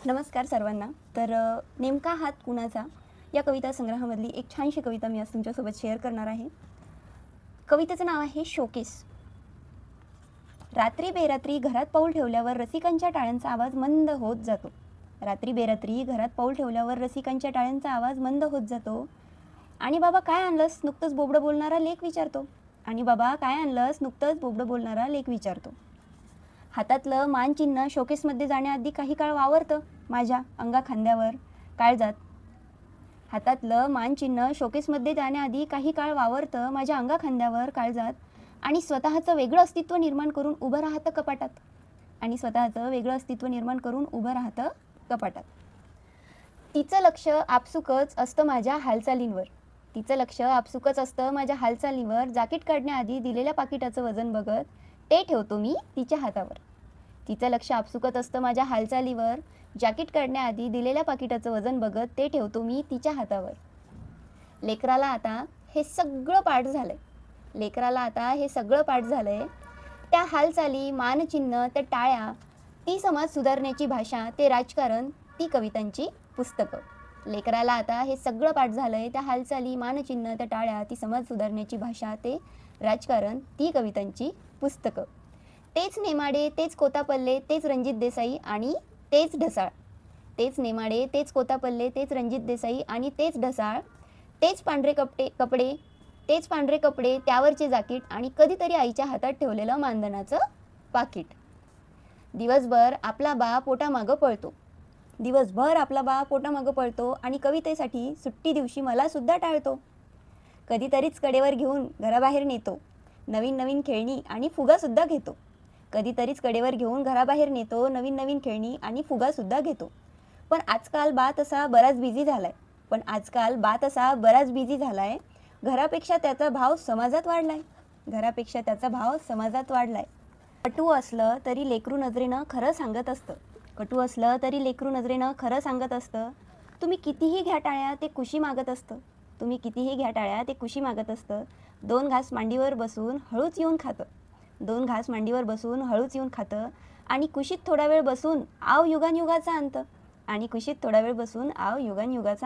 नमस्कार सर्वांना. नेमका हात कुणाचा या कविता संग्रहामधली एक छानशी कविता मी आज तुमच्यासोबत शेअर करणार आहे. कवितेचं नाव आहे शोकेस. रात्री बेरात्री घरात पाऊल ठेवल्यावर रसिकांच्या टाळ्यांचा आवाज मंद होत जातो. रात्री बेरात्री घरात पाऊल ठेवल्यावर रसिकांच्या टाळ्यांचा आवाज मंद होत जातो. आणि बाबा काय आणलंस नुकतंच बोबडं बोलणारा लेक विचारतो. आणि बाबा काय आणलंस नुकतंच बोबडं बोलणारा लेक विचारतो. हातातलं मानचिन्ह शोकेसमध्ये जाण्याआधी काही काळ वावरतं माझ्या अंगा खांद्यावर काळजात. हातातलं मानचिन्ह शोकेसमध्ये जाण्याआधी काही काळ वावरतं माझ्या अंगा खांद्यावर काळजात. आणि स्वतःचं वेगळं अस्तित्व निर्माण करून उभं राहतं कपाटात. आणि स्वतःचं वेगळं अस्तित्व निर्माण करून उभं राहतं कपाटात. तिचं लक्ष आपसुकच असतं माझ्या हालचालींवर. तिचं लक्ष आपसुकच असतं माझ्या हालचालींवर. जाकीट काढण्याआधी दिलेल्या पाकिटाचं वजन बघत ते ठेवतो मी तिच्या हातावर. तिचं लक्ष आपसुकत असतं माझ्या हालचालीवर. जॅकेट काढण्याआधी दिलेल्या पाकिटाचं वजन बघत ते ठेवतो मी तिच्या हातावर. लेकराला आता हे सगळं पाठ झालंय. लेकराला आता हे सगळं पाठ झालंय. त्या हालचाली, मानचिन्ह, त्या टाळ्या, ती समाज सुधारण्याची भाषा, ते राजकारण, ती कवितांची पुस्तकं. लेकराला आता हे सगळं पाठ झालंय. त्या हालचाली, मानचिन्ह, त्या टाळ्या, ती समाज सुधारण्याची भाषा, ते राजकारण, ती कवितांची पुस्तकं. तेच नेमाडे, तेच कोतापल्ले, तेच रणजित देसाई आणि तेच ढसाळ. तेच नेमाडे, तेच कोतापल्ले, तेच रणजित देसाई आणि तेच ढसाळ. तेच पांढरे कपडे, तेच पांढरे कपडे, त्यावरचे जाकीट आणि कधीतरी आईच्या हातात ठेवलेलं मानधनाचं पाकीट. दिवसभर आपला बा पोटामागं पळतो. दिवसभर आपला बा पोटामागं पळतो आणि कवितेसाठी सुट्टी दिवशी मला सुद्धा टाळतो. कधीतरीच कडेवर घेऊन घराबाहेर नेतो. नवीन नवीन खेळणी आणि फुगासुद्धा घेतो. कधीतरीच कडेवर घेऊन घराबाहेर नेतो. नवीन नवीन खेळणी आणि फुगासुद्धा घेतो. पण आजकाल बा तसा बराच बिझी झालाय. घरापेक्षा त्याचा भाव समाजात वाढलाय. कटू असलं तरी लेकरू नजरेनं खरं सांगत असतं. तुम्ही कितीही घ्या टाळ्या ते कुशी मागत असतं. दोन घास मांडीवर बसून हळूच येऊन खातं. आणि कुशीत थोडा वेळ बसून आव युगानयुगाचा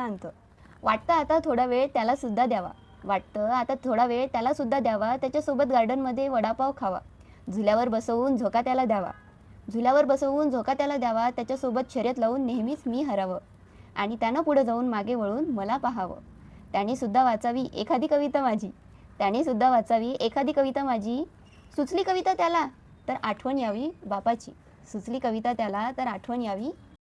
अंत. वाटतं आता थोडा वेळ त्याला सुद्धा द्यावा. त्याच्यासोबत गार्डनमध्ये वडापाव खावा. झुल्यावर बसवून झोका त्याला द्यावा. त्याच्यासोबत शर्यत लावून नेहमीच मी हरावं. आणि त्यानं पुढे जाऊन मागे वळून मला पाहावं. त्याने सुद्धा वाचावी एखादी कविता माझी. सुचली कविता त्याला तर आठवण यावी बापाची.